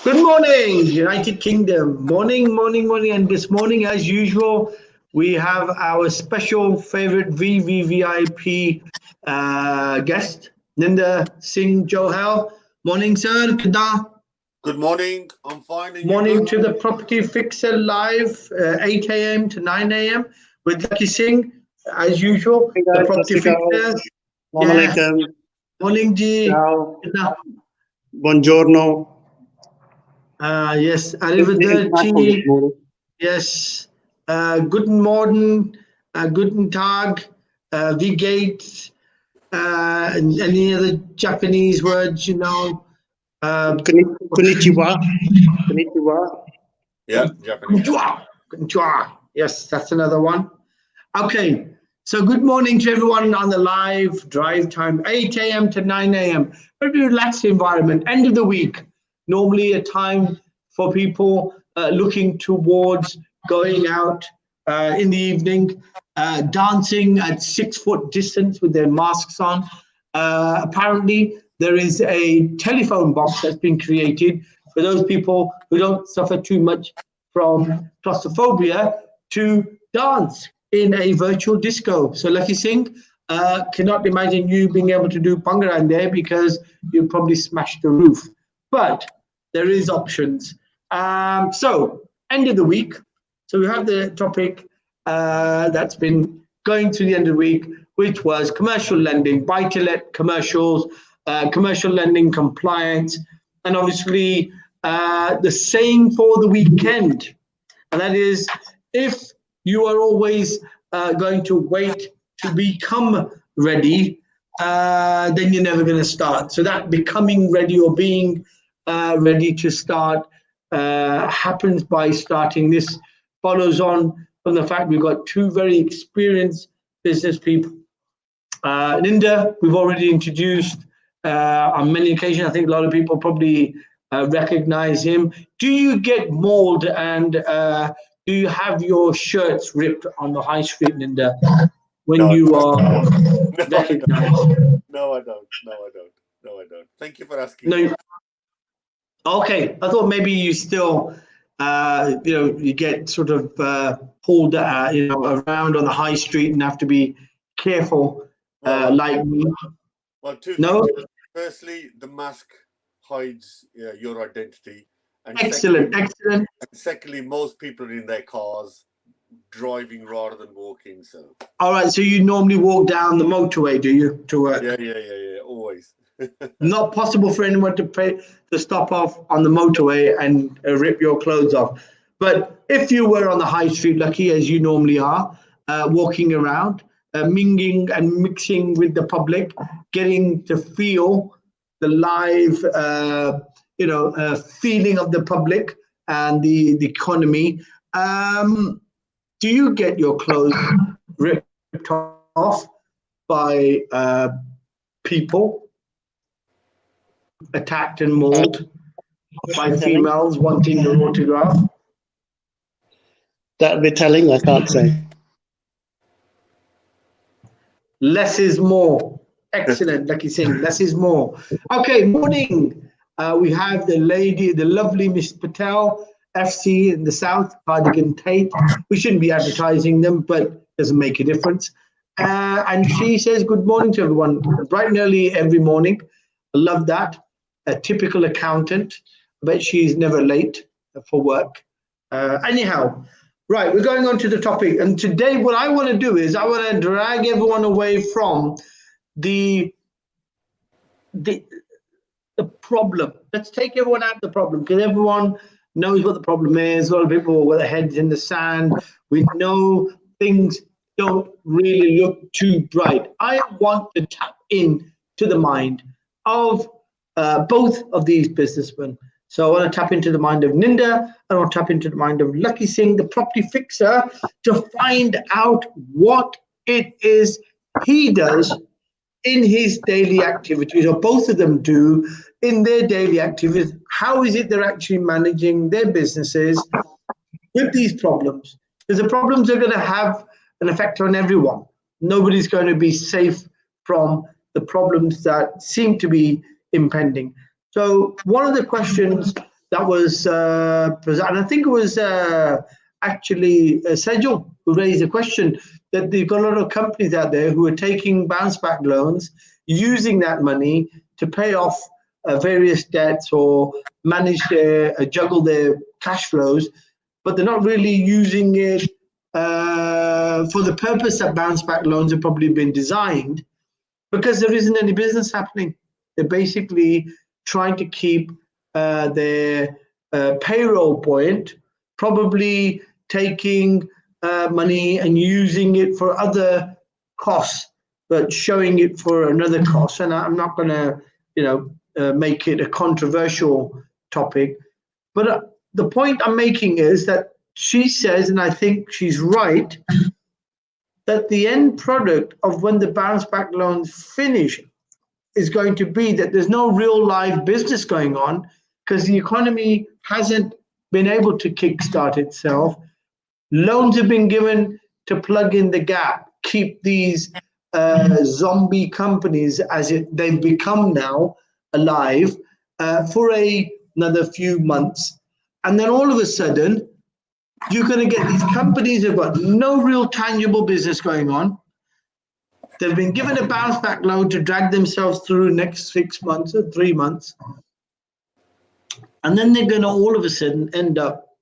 Good morning, United Kingdom. Morning, morning, morning. And this morning, as usual, we have our special favorite VVVIP guest, Linda Singh Johal. Morning, sir. Good morning. I'm fine. And morning you to the Property Fixer live, 8 a.m. to 9 a.m. with Lakhi Singh, as usual. Hey The guys, Property Fixers. Assalamualaikum. Morning, Ji. Ciao. Buongiorno. Yes, arrivederci. Yes, guten Morgen, guten Tag, wie geht's, and any other Japanese words, Konnichiwa. Konnichiwa. Yeah, Japanese. Konnichiwa. Yes, that's another one. Okay, so good morning to everyone on the live drive time, 8 a.m. to 9 a.m. Very relaxed environment, end of the week. Normally a time for people looking towards going out in the evening, dancing at 6 foot distance with their masks on. Apparently, there is a telephone box that's been created for those people who don't suffer too much from claustrophobia to dance in a virtual disco. So Lakhi Singh, cannot imagine you being able to do Bhangra in there because you'll probably smash the roof. But there is options. So end of the week. So we have the topic that's been going to the end of the week, which was commercial lending, buy-to-let commercials, commercial lending compliance, and obviously the saying for the weekend. And that is, if you are always going to wait to become ready, then you're never going to start. So that becoming ready or being ready to start happens by starting. This follows on from the fact we've got two very experienced business people. Linda, we've already introduced on many occasions. I think a lot of people probably recognize him. Do you get mauled and do you have your shirts ripped on the high street, Linda, when you are recognized? No, I don't. No, I don't. Thank you for asking. No. Okay, I thought maybe you still, you get sort of pulled, around on the high street and have to be careful, like me. Well, two No. things. Firstly, the mask hides your identity. And Excellent. Secondly, most people are in their cars driving rather than walking. So. All right. So you normally walk down the motorway, do you, to work? Yeah. Always. Not possible for anyone to stop off on the motorway and rip your clothes off. But if you were on the high street, Lakhi, as you normally are, walking around, mingling and mixing with the public, getting to feel the live, feeling of the public and the economy, do you get your clothes ripped off by people? Attacked and mauled by females wanting your autograph? That would be telling, I can't say. Less is more. Excellent, Lakhi Singh. Less is more. Okay, morning. We have the lovely Miss Patel, FC in the South, Cardigan Tate. We shouldn't be advertising them, but doesn't make a difference. And she says good morning to everyone, bright and early every morning. I love that. A typical accountant, but she's never late for work. Anyhow, right, we're going on to the topic. And today what I want to do is I want to drag everyone away from the problem. Let's take everyone out of the problem, because everyone knows what the problem is. A lot of people with their heads in the sand. We know things don't really look too bright. I want to tap in to the mind of both of these businessmen. So I want to tap into the mind of Ninda. I want to tap into the mind of Lakhi Singh, the property fixer, to find out what it is he does in his daily activities, or both of them do in their daily activities. How is it they're actually managing their businesses with these problems? Because the problems are going to have an effect on everyone. Nobody's going to be safe from the problems that seem to be impending. So one of the questions that was and I think it was actually Sejong who raised the question that you've got a lot of companies out there who are taking bounce back loans, using that money to pay off various debts or manage their juggle their cash flows, but they're not really using it for the purpose that bounce back loans have probably been designed, because there isn't any business happening. They're basically trying to keep their payroll buoyant, probably taking money and using it for other costs, but showing it for another cost. And I'm not going to, make it a controversial topic. But the point I'm making is that she says, and I think she's right, that the end product of when the bounce back loans finish is going to be that there's no real live business going on because the economy hasn't been able to kickstart itself. Loans have been given to plug in the gap, keep these zombie companies as they've become now alive for another few months. And then all of a sudden, you're going to get these companies who've got no real tangible business going on. They've been given a bounce back loan to drag themselves through next 6 months or 3 months. And then they're going to all of a sudden end up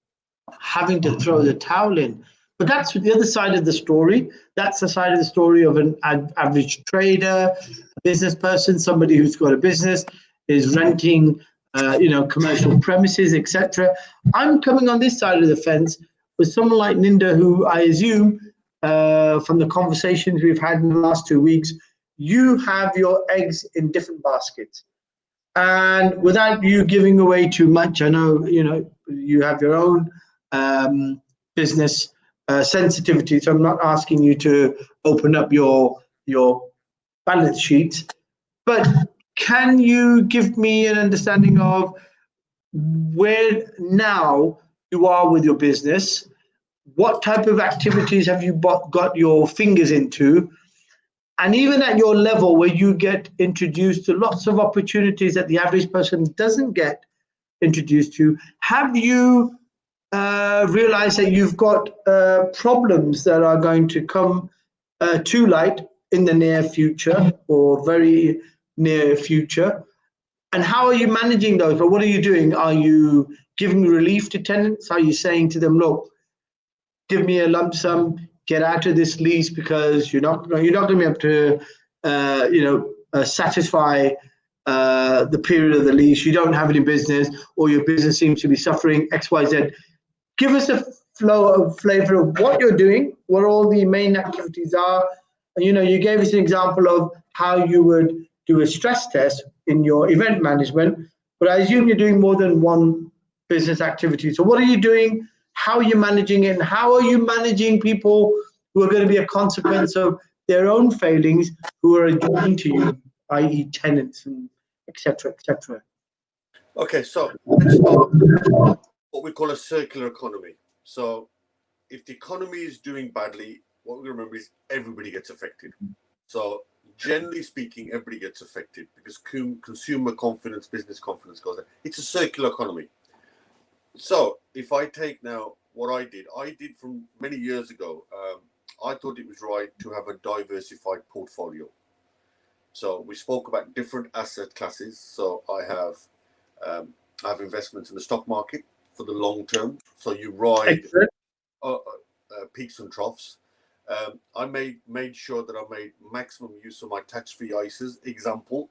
having to throw the towel in. But that's the other side of the story. That's the side of the story of an average trader, a business person, somebody who's got a business, is renting, commercial premises, etc. I'm coming on this side of the fence with someone like Ninda, who I assume from the conversations we've had in the last 2 weeks, you have your eggs in different baskets. And without you giving away too much, I know, you have your own business sensitivity, so I'm not asking you to open up your balance sheet, but can you give me an understanding of where now you are with your business? What type of activities have you got your fingers into? And even at your level where you get introduced to lots of opportunities that the average person doesn't get introduced to, have you realized that you've got problems that are going to come to light in the near future or very near future? And how are you managing those? But what are you doing? Are you giving relief to tenants? Are you saying to them, look, give me a lump sum, get out of this lease because you're not going to be able to, satisfy the period of the lease. You don't have any business, or your business seems to be suffering X, Y, Z. Give us a flavor of what you're doing, what all the main activities are. And, you gave us an example of how you would do a stress test in your event management, but I assume you're doing more than one business activity. So what are you doing? How are you managing it? And how are you managing people who are going to be a consequence of their own failings, who are adjoining to you, i.e. tenants, and et cetera, et cetera? Okay, so let's start what we call a circular economy. So if the economy is doing badly, what we remember is everybody gets affected. So generally speaking, everybody gets affected because consumer confidence, business confidence goes down. It's a circular economy. So if I take now what I did from many years ago, I thought it was right to have a diversified portfolio. So we spoke about different asset classes. So I have investments in the stock market for the long term. So you ride peaks and troughs. I made sure that I made maximum use of my tax-free ISAs, example.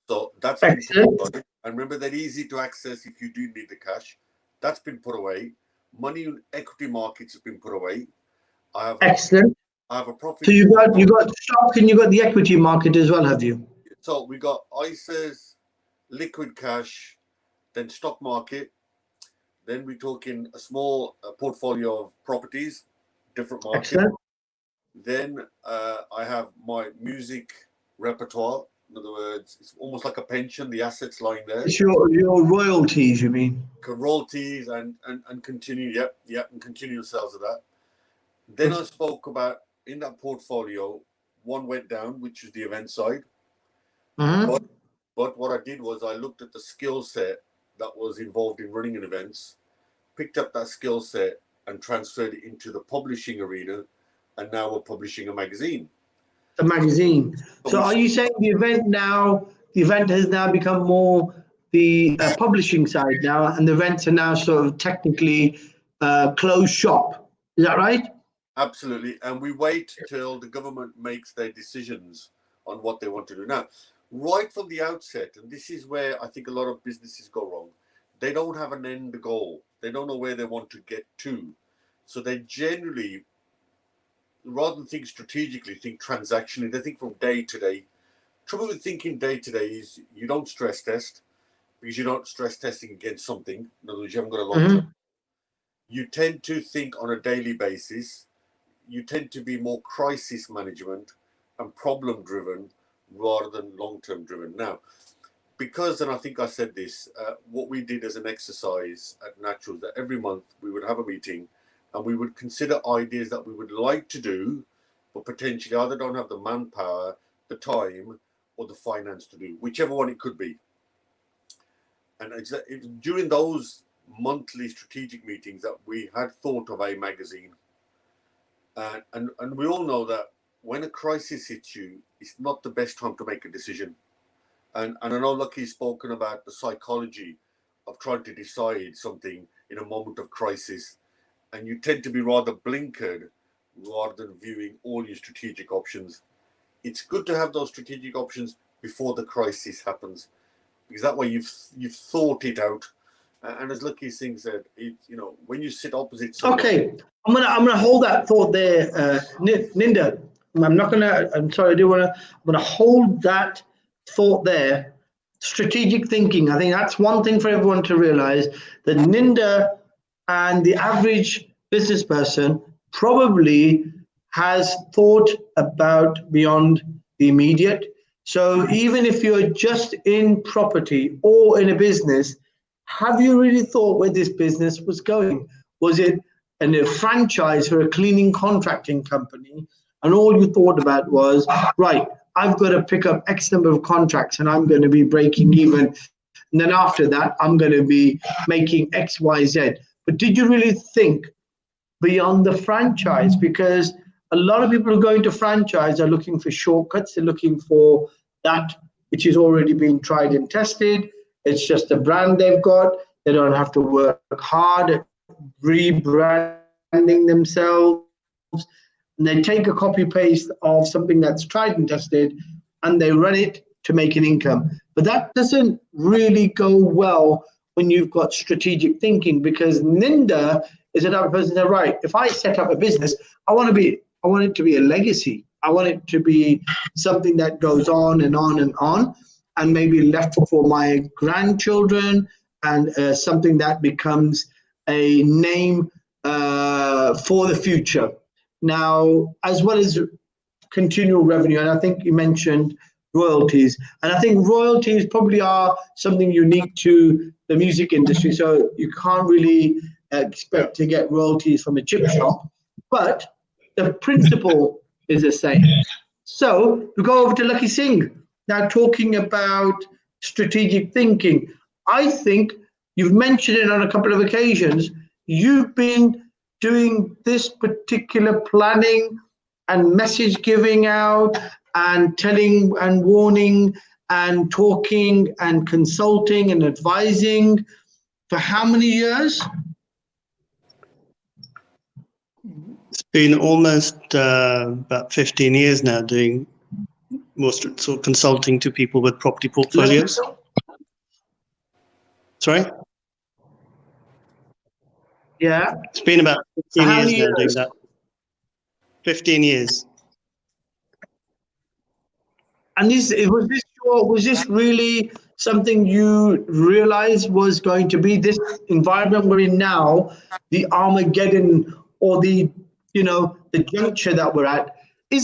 So that's been put away. And remember, they're easy to access if you do need the cash. That's been put away. Money in equity markets has been put away. I have a profit. So you got stock and you got the equity market as well, have you? So we got ISAs, liquid cash, then stock market. Then we're talking a small portfolio of properties, different markets. Excellent. Then I have my music repertoire. In other words, it's almost like a pension. The assets lying there. It's your royalties, you mean? Royalties and continue. Yep, and continue sales of that. Then I spoke about in that portfolio, one went down, which is the event side. Mm-hmm. But what I did was I looked at the skill set that was involved in running an events, picked up that skill set and transferred it into the publishing arena, and now we're publishing a magazine. A magazine. So are you saying the event has now become more the publishing side now, and the events are now sort of technically closed shop? Is that right? Absolutely. And we wait till the government makes their decisions on what they want to do. Now, right from the outset, and this is where I think a lot of businesses go wrong, they don't have an end goal. They don't know where they want to get to. So they generally, rather than think strategically, think transactionally. They think from day to day. Trouble with thinking day to day is you don't stress test, because you're not stress testing against something. In other words, you haven't got a long term. You tend to think on a daily basis. You tend to be more crisis management and problem driven rather than long term driven. Now, because, and I think I said this, what we did as an exercise at Natural, that every month we would have a meeting and we would consider ideas that we would like to do, but potentially either don't have the manpower, the time, or the finance to do, whichever one it could be. And during those monthly strategic meetings that we had thought of a magazine. And we all know that when a crisis hits you, it's not the best time to make a decision. And I know Lakhi's spoken about the psychology of trying to decide something in a moment of crisis. And you tend to be rather blinkered rather than viewing all your strategic options. It's good to have those strategic options before the crisis happens, because that way you've thought it out. And as Lakhi Singh said, when you sit opposite someone. Okay, I'm gonna hold that thought there, Ninda. I'm sorry, I'm gonna hold that thought there. Strategic thinking. I think that's one thing for everyone to realize, that Ninda and the average business person probably has thought about beyond the immediate. So even if you're just in property or in a business, have you really thought where this business was going? Was it a franchise for a cleaning contracting company, and all you thought about was, right, I've got to pick up X number of contracts and I'm going to be breaking even, and then after that I'm going to be making X, Y, Z. But did you really think beyond the franchise? Because a lot of people who go into franchise are looking for shortcuts. They're looking for that which is already been tried and tested. It's just a brand they've got. They don't have to work hard at rebranding themselves. And they take a copy paste of something that's tried and tested and they run it to make an income. But that doesn't really go well when you've got strategic thinking, because Ninda is another person that, right, if I set up a business, I want it to be a legacy. I want it to be something that goes on and on and on, and maybe left for my grandchildren, and something that becomes a name for the future. Now, as well as continual revenue, and I think you mentioned royalties, and I think royalties probably are something unique to the music industry, so you can't really expect to get royalties from a chip shop, but the principle is the same. So we go over to Lakhi Singh, now talking about strategic thinking. I think you've mentioned it on a couple of occasions. You've been doing this particular planning and message giving out and telling and warning and talking and consulting and advising for how many years? It's been almost about 15 years now, doing most sort of consulting to people with property portfolios. Sorry? Yeah. It's been about 15 years now doing that. 15 years. And was this really something you realized was going to be this environment we're in now, the Armageddon, or the juncture that we're at? Do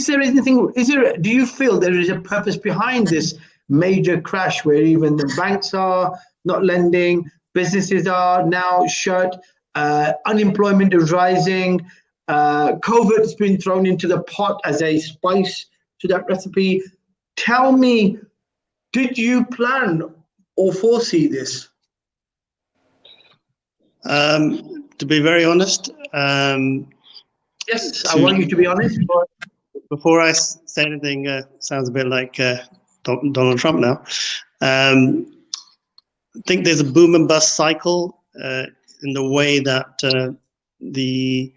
you feel there is a purpose behind this major crash where even the banks are not lending, businesses are now shut, unemployment is rising, COVID has been thrown into the pot as a spice to that recipe? Tell me, did you plan or foresee this? To be very honest, Yes, I want you to be honest. before I say anything, sounds a bit like Donald Trump now. I think there's a boom and bust cycle in the way that the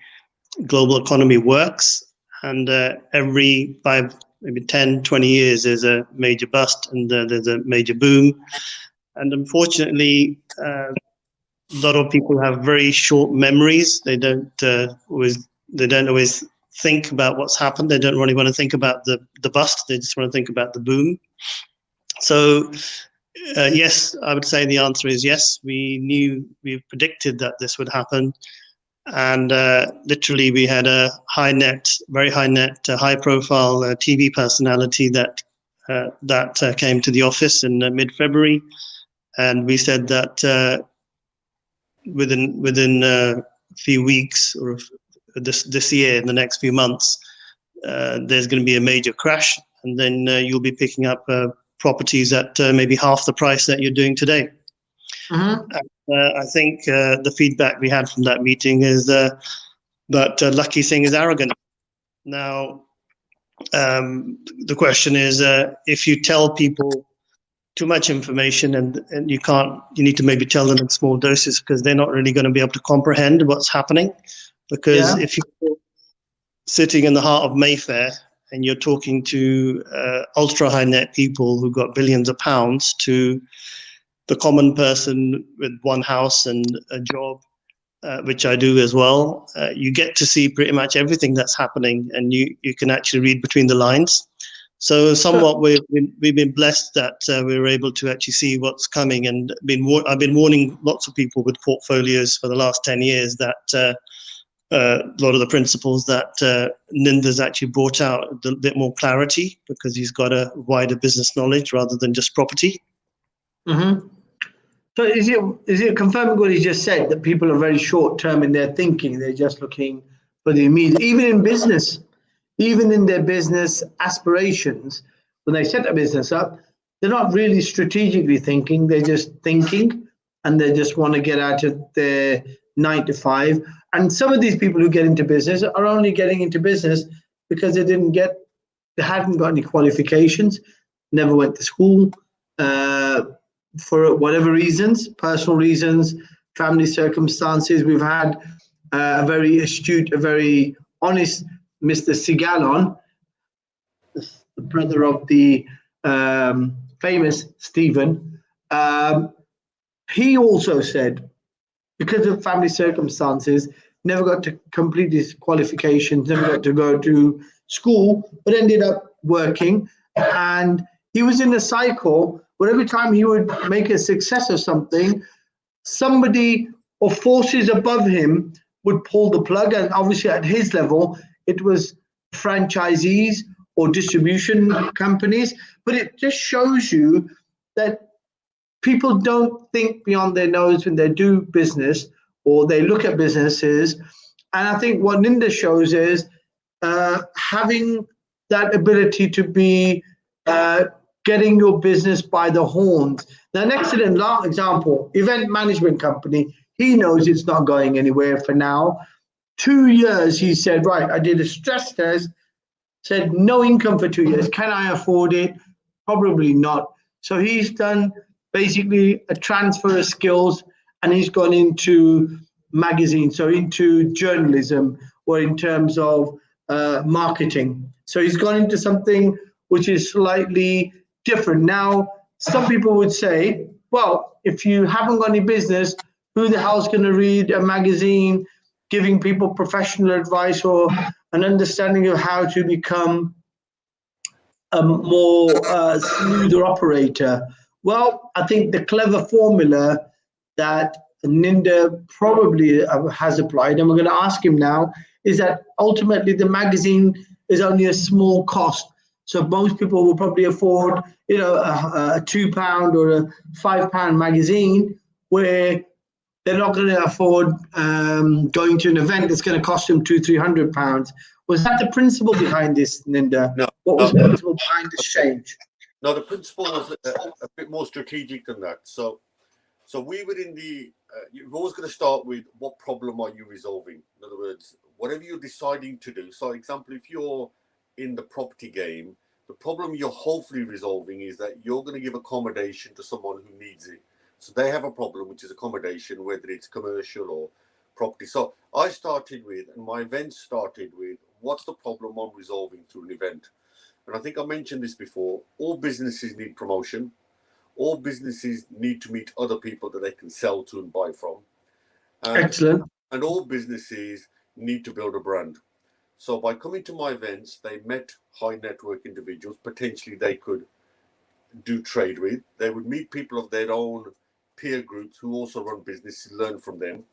global economy works. And every 5, maybe 10, 20 years, there's a major bust and there's a major boom. And unfortunately, a lot of people have very short memories. They don't always think about what's happened. They don't really want to think about the bust. They just want to think about the boom. So yes, I would say the answer is yes. We predicted that this would happen. And literally, we had a very high profile TV personality that came to the office in mid-February, and we said that within a few weeks or this year, in the next few months, there's going to be a major crash, and then you'll be picking up properties at maybe half the price that you're doing today. I think the feedback we had from that meeting is that Lakhi Singh is arrogant. Now, the question is, if you tell people too much information and you need to maybe tell them in small doses, because they're not really going to be able to comprehend what's happening. Because if you're sitting in the heart of Mayfair and you're talking to ultra high net people who've got billions of pounds, to the common person with one house and a job, which I do as well, you get to see pretty much everything that's happening, and you can actually read between the lines. So somewhat we've been blessed that we were able to actually see what's coming, and I've been warning lots of people with portfolios for the last 10 years that a lot of the principles that Ninda's actually brought out a bit more clarity, because he's got a wider business knowledge rather than just property. Mm-hmm. So is it confirming what he just said, that people are very short term in their thinking? They're just looking for the immediate, even in business, even in their business aspirations. When they set a business up, they're not really strategically thinking. They're just thinking, and they just want to get out of their 9 to 5. And some of these people who get into business are only getting into business because they hadn't got any qualifications, never went to school, for whatever reasons, personal reasons, family circumstances. We've had a very astute, a very honest Mr. Segal on, the brother of the famous Stephen. He also said, because of family circumstances, never got to complete his qualifications, never got to go to school, but ended up working. And he was in a cycle where every time he would make a success of something, somebody or forces above him would pull the plug. And obviously at his level, it was franchisees or distribution companies. But it just shows you that people don't think beyond their nose when they do business or they look at businesses. And I think what Ninda shows is having that ability to be getting your business by the horns. Now, an excellent example, event management company, he knows it's not going anywhere for now. 2 years, he said, right, I did a stress test, said no income for 2 years. Can I afford it? Probably not. So he's done basically a transfer of skills, and he's gone into magazines, so into journalism, or in terms of marketing. So he's gone into something which is slightly different. Now, some people would say, well, if you haven't got any business, who the hell's going to read a magazine giving people professional advice or an understanding of how to become a more smoother operator? Well, I think the clever formula that Ninda probably has applied, and we're going to ask him now, is that ultimately the magazine is only a small cost. So most people will probably afford, a £2 or a £5 magazine, where they're not going to afford going to an event that's going to cost them £200-300. Was that the principle behind this, Ninda? No. What was the principle behind this change? No, the principle was a bit more strategic than that. So So we were in the, you're always going to start with what problem are you resolving? In other words, whatever you're deciding to do. So example, if you're in the property game, the problem you're hopefully resolving is that you're going to give accommodation to someone who needs it. So they have a problem, which is accommodation, whether it's commercial or property. So I started with, and my event started with, what's the problem I'm resolving through an event? And I think I mentioned this before, all businesses need promotion. All businesses need to meet other people that they can sell to and buy from. Excellent. And all businesses need to build a brand. So by coming to my events, they met high network individuals, potentially they could do trade with. They would meet people of their own peer groups who also run businesses, learn from them.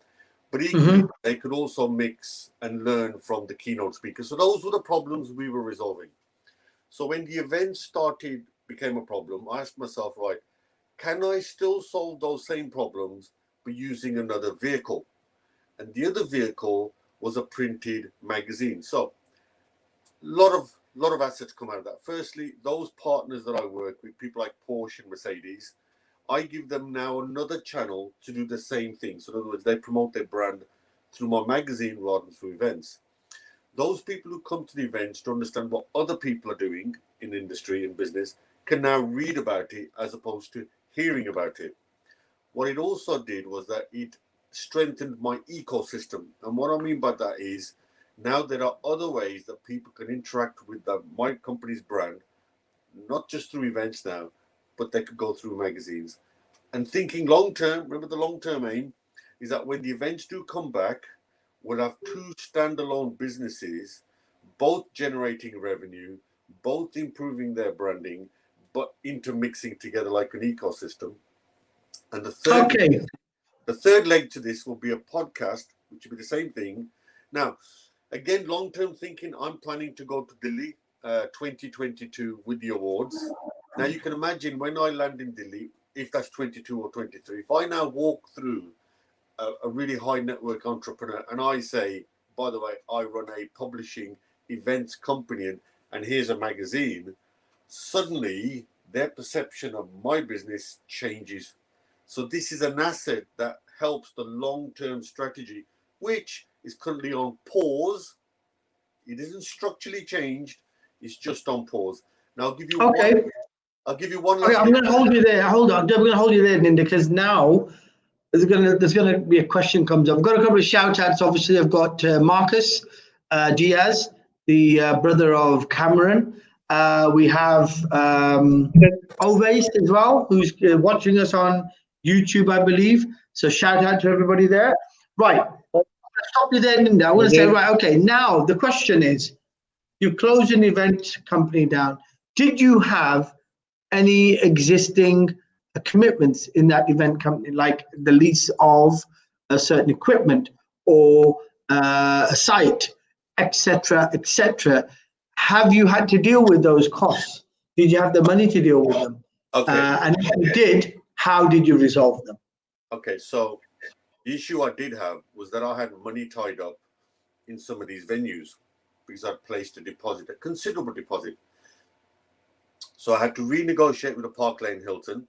But equally, they could also mix and learn from the keynote speakers. So those were the problems we were resolving. So when the event became a problem, I asked myself, right, can I still solve those same problems but using another vehicle? And the other vehicle was a printed magazine. So a lot of assets come out of that. Firstly, those partners that I work with, people like Porsche and Mercedes, I give them now another channel to do the same thing. So in other words, they promote their brand through my magazine rather than through events. Those people who come to the events to understand what other people are doing in industry and business can now read about it as opposed to hearing about it. What it also did was that it strengthened my ecosystem. And what I mean by that is now there are other ways that people can interact with my company's brand, not just through events now, but they could go through magazines. And thinking long term, remember the long term aim is that when the events do come back, we'll have two standalone businesses, both generating revenue, both improving their branding, but intermixing together like an ecosystem. And the third leg to this will be a podcast, which will be the same thing. Now, again, long-term thinking, I'm planning to go to Delhi 2022 with the awards. Now, you can imagine when I land in Delhi, if that's 22 or 23, if I now walk through a really high network entrepreneur and I say, by the way, I run a publishing events company and here's a magazine, suddenly their perception of my business changes. So this is an asset that helps the long-term strategy, which is currently on pause. It isn't structurally changed. It's just on pause. Now I'll give you one last. I'm going to hold you there. Hold on. I'm going to hold you there, Ninda, because now there's going to be a question comes up. I've got a couple of shout outs. Obviously, I've got Marcus Diaz, the brother of Cameron. We have Oves as well, who's watching us on YouTube, I believe. So shout out to everybody there. Right. I'll stop you there, Ninda. I want to say, right, okay, now the question is, you closed an event company down. Did you have any existing commitments in that event company, like the lease of a certain equipment or a site, etc., etc.? Have you had to deal with those costs? Did you have the money to deal with them? Okay. And if you did, how did you resolve them? Okay, so the issue I did have was that I had money tied up in some of these venues because I'd placed a deposit, a considerable deposit. So I had to renegotiate with the Park Lane Hilton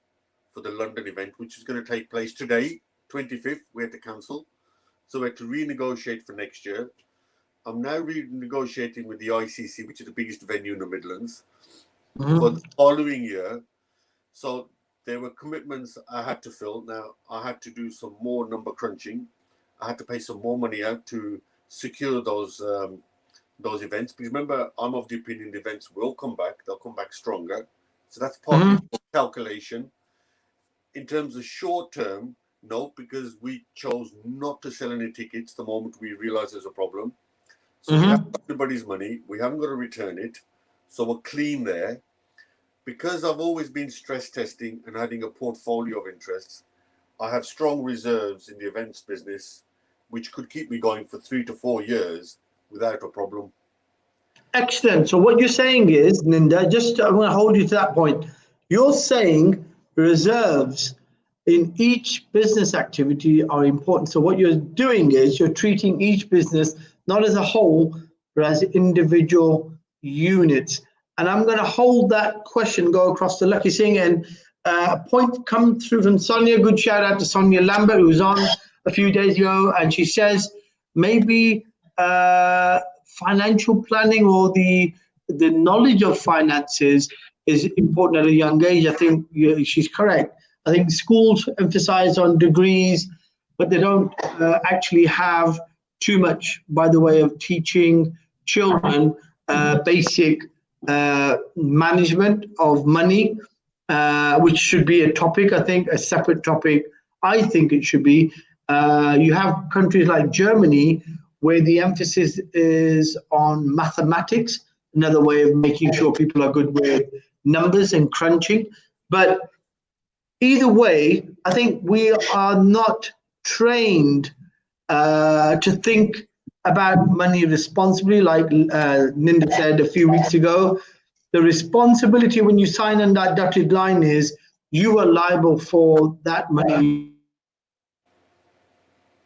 for the London event, which is going to take place today, 25th. We had to cancel. So we had to renegotiate for next year. I'm now renegotiating with the ICC, which is the biggest venue in the Midlands, for the following year. So there were commitments I had to fill. Now, I had to do some more number crunching. I had to pay some more money out to secure those events. Because remember, I'm of the opinion the events will come back. They'll come back stronger. So that's part of the calculation. In terms of short term, no, because we chose not to sell any tickets the moment we realized there's a problem. So we have everybody's money. We haven't got to return it. So we're clean there. Because I've always been stress testing and having a portfolio of interests, I have strong reserves in the events business, which could keep me going for 3 to 4 years without a problem. Excellent. So what you're saying is, Ninda, I want to hold you to that point. You're saying reserves in each business activity are important. So what you're doing is you're treating each business not as a whole, but as individual units. And I'm going to hold that question, go across to Lakhi Singh. And a point come through from Sonia. Good shout out to Sonia Lambert, who was on a few days ago, and she says maybe financial planning or the knowledge of finances is important at a young age. I think she's correct. I think schools emphasize on degrees, but they don't actually have too much by the way of teaching children basic management of money, which should be a topic, I think, a separate topic. I think it should be. You have countries like Germany where the emphasis is on mathematics, another way of making sure people are good with numbers and crunching. But either way, I think we are not trained to think about money responsibly, like Linda said a few weeks ago. The responsibility when you sign on that dotted line is you are liable for that money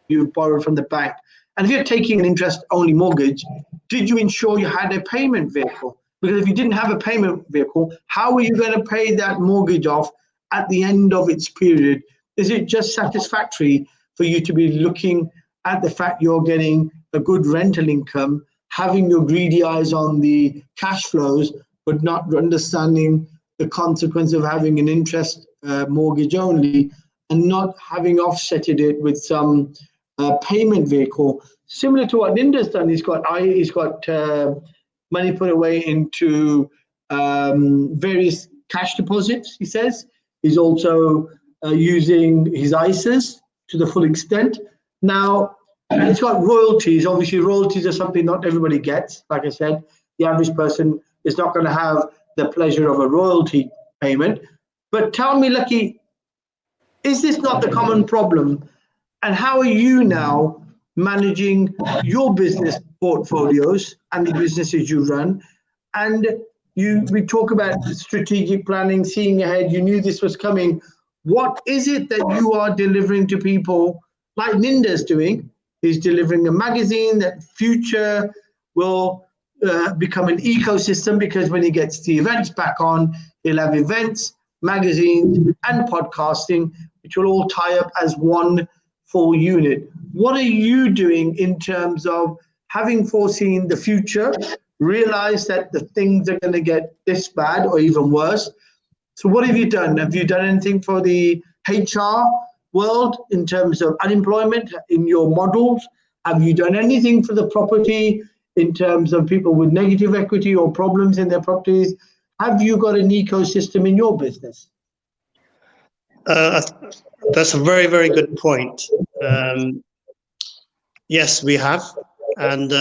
you borrowed from the bank. And if you're taking an interest-only mortgage, did you ensure you had a payment vehicle? Because if you didn't have a payment vehicle, how are you going to pay that mortgage off at the end of its period? Is it just satisfactory for you to be looking at the fact you're getting a good rental income, having your greedy eyes on the cash flows, but not understanding the consequence of having an interest mortgage only and not having offsetted it with some payment vehicle? Similar to what Linda's done, he's got money put away into various cash deposits, he says. He's also using his ISAs to the full extent. Now, he's got royalties. Obviously, royalties are something not everybody gets. Like I said, the average person is not going to have the pleasure of a royalty payment. But tell me, Lakhi, is this not the common problem? And how are you now managing your business portfolios and the businesses you run? And we talk about strategic planning, seeing ahead. You knew this was coming. What is it that you are delivering to people, like Ninda's doing? He's delivering a magazine that future will become an ecosystem, because when he gets the events back on, he'll have events, magazines, and podcasting, which will all tie up as one full unit. What are you doing in terms of having foreseen the future, realize that the things are going to get this bad or even worse? So what have you done? Have you done anything for the HR world in terms of unemployment in your models? Have you done anything for the property in terms of people with negative equity or problems in their properties? Have you got an ecosystem in your business? That's a very, very good point. Yes, we have. And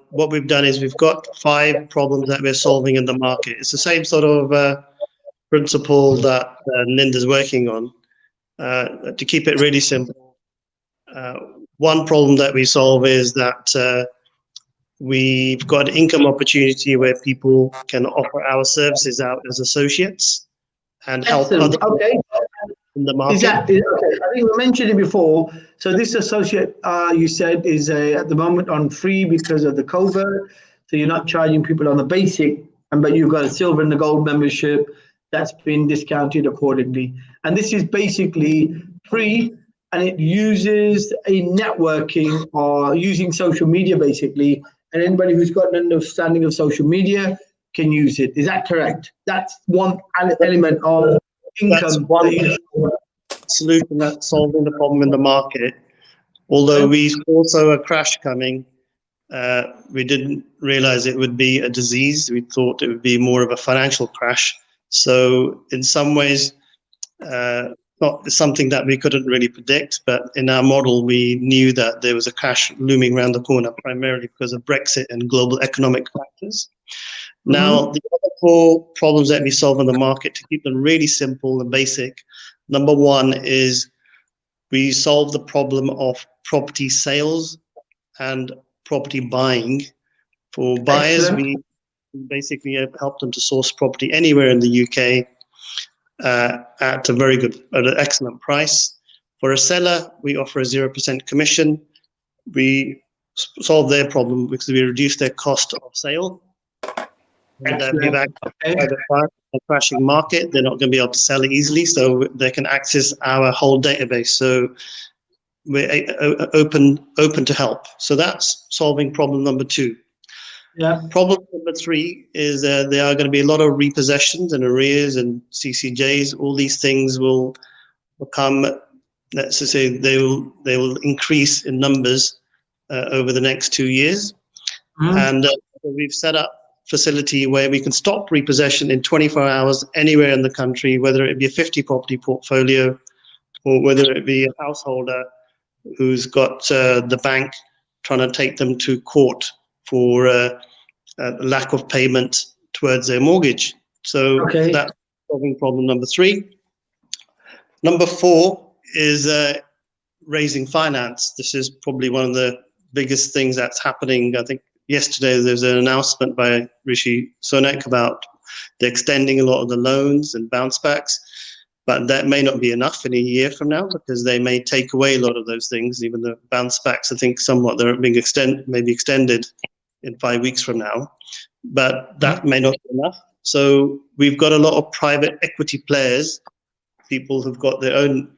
what we've done is we've got 5 problems that we're solving in the market. It's the same sort of principle that Linda's working on. To keep it really simple, one problem that we solve is that we've got an income opportunity where people can offer our services out as associates and help others in the market. Okay. I think we mentioned it before. So this associate, you said, is at the moment on free because of the COVID. So you're not charging people on the basic, but you've got a silver and the gold membership that's been discounted accordingly. And this is basically free, and it uses a networking or using social media basically. And anybody who's got an understanding of social media can use it. Is that correct? That's one element of income. That's one solution that's solving the problem in the market. Although we saw a crash coming, we didn't realize it would be a disease. We thought it would be more of a financial crash. So in some ways, not something that we couldn't really predict, but in our model, we knew that there was a crash looming around the corner, primarily because of Brexit and global economic factors. Now, the other 4 problems that we solve in the market, to keep them really simple and basic, number 1 is we solve the problem of property sales and property buying. For buyers, we basically help them to source property anywhere in the UK at an excellent price. For a seller, we offer a 0% commission. We solve their problem because we reduce their cost of sale. And we've actually a crashing market, they're not going to be able to sell it easily, so they can access our whole database. So we're open to help. So that's solving problem number 2. Yeah. Problem number 3 is there are going to be a lot of repossessions and arrears and CCJs. All these things will become, let's just say, they will increase in numbers over the next 2 years. And we've set up facility where we can stop repossession in 24 hours anywhere in the country, whether it be a 50 property portfolio or whether it be a householder who's got the bank trying to take them to court for lack of payment towards their mortgage. So that's solving problem number 3. Number 4 is raising finance. This is probably one of the biggest things that's happening. I think yesterday there's an announcement by Rishi Sunak about the extending a lot of the loans and bounce backs, but that may not be enough in a year from now because they may take away a lot of those things. Even the bounce backs, I think somewhat they're being extended in 5 weeks from now, but that may not be enough. So we've got a lot of private equity players, people who've got their own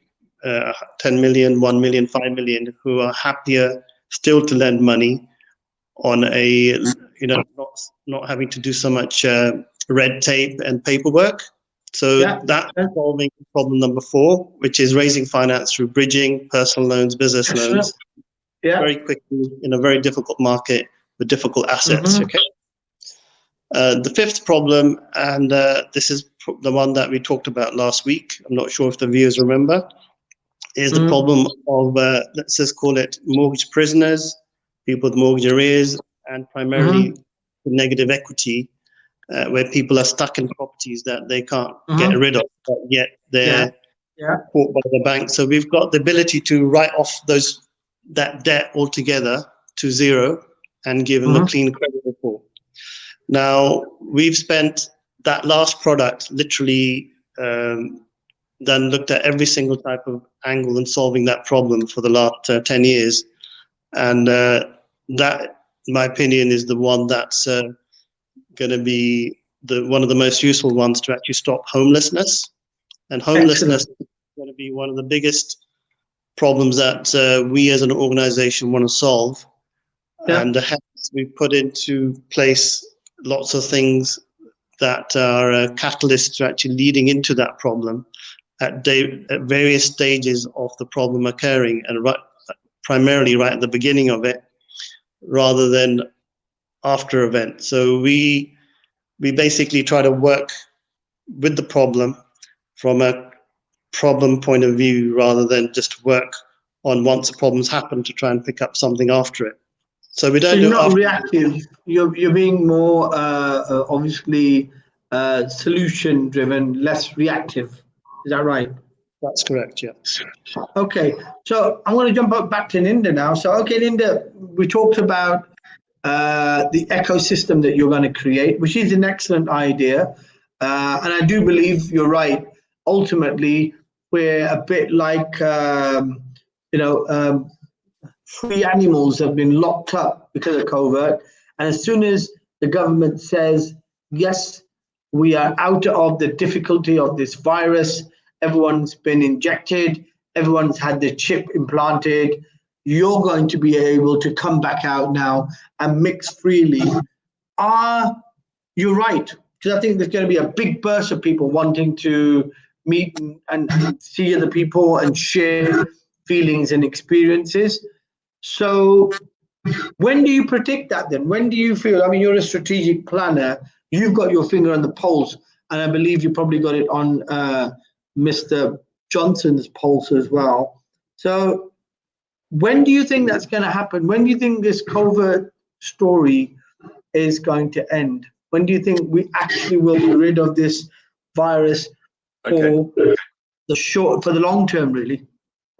10 million, 1 million, 5 million, who are happier still to lend money on a, not having to do so much red tape and paperwork. So that's solving problem number 4, which is raising finance through bridging, personal loans, business loans, very quickly in a very difficult market with difficult assets. Okay. The 5th problem, and this is the one that we talked about last week, I'm not sure if the viewers remember, is the problem of, let's just call it mortgage prisoners, people with mortgage arrears, and primarily negative equity, where people are stuck in properties that they can't get rid of, but yet they're caught by the bank. So we've got the ability to write off that debt altogether to zero and give them a clean credit report. Now, we've spent that last product literally looked at every single type of angle in solving that problem for the last 10 years. And that, in my opinion, is the one that's going to be one of the most useful ones to actually stop homelessness. And homelessness is going to be one of the biggest problems that we as an organization want to solve. And hence we put into place lots of things that are catalysts to actually leading into that problem at various stages of the problem occurring, and primarily right at the beginning of it, rather than after event. So we basically try to work with the problem from a problem point of view, rather than just work on once the problem's happened to try and pick up something after it. So we don't. So you're not reactive. You're being more obviously solution driven, less reactive. Is that right? That's correct. Yeah. Okay. So I'm going to jump back to Linda now. So okay, Linda, we talked about the ecosystem that you're going to create, which is an excellent idea, and I do believe you're right. Ultimately, we're a bit like free animals have been locked up because of COVID. And as soon as the government says, yes, we are out of the difficulty of this virus, everyone's been injected, everyone's had the chip implanted, you're going to be able to come back out now and mix freely. You're right, because I think there's going to be a big burst of people wanting to meet and see other people and share feelings and experiences. So when do you predict that then? When do you feel, I mean, you're a strategic planner, you've got your finger on the pulse, and I believe you probably got it on Mr. Johnson's pulse as well. So when do you think that's going to happen? When do you think this COVID story is going to end? When do you think we actually will be rid of this virus for the long term, really?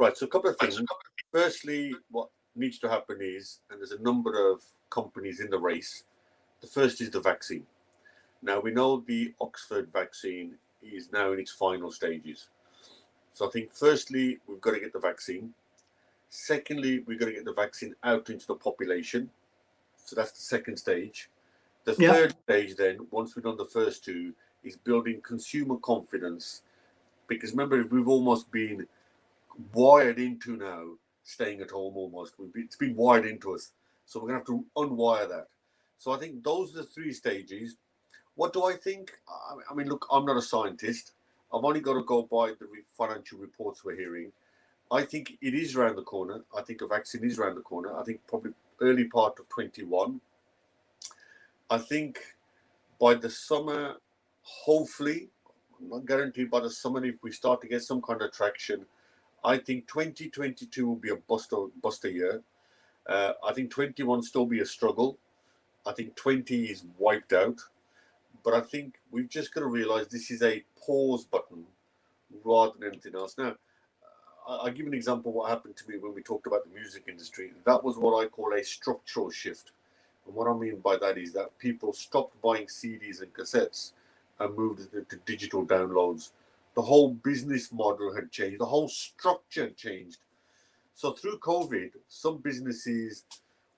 Right, so a couple of things. Firstly, what needs to happen is, and there's a number of companies in the race, the first is the vaccine. Now, we know the Oxford vaccine is now in its final stages. So I think firstly, we've got to get the vaccine. Secondly, we've got to get the vaccine out into the population. So that's the second stage. The third stage then, once we've done the first two, is building consumer confidence. Because remember, we've almost been wired into now staying at home almost. It's been wired into us. So we're going to have to unwire that. So I think those are the 3 stages. What do I think? I mean, look, I'm not a scientist. I've only got to go by the financial reports we're hearing. I think it is around the corner. I think a vaccine is around the corner. I think probably early part of 21. I think by the summer, hopefully, I'm not guaranteed by the summer, if we start to get some kind of traction, I think 2022 will be a buster year. I think 21 still be a struggle. I think 20 is wiped out. But I think we've just got to realize this is a pause button rather than anything else. Now, I'll give an example of what happened to me when we talked about the music industry. That was what I call a structural shift. And what I mean by that is that people stopped buying CDs and cassettes and moved it to digital downloads. The whole business model had changed. The whole structure had changed. So through COVID, some businesses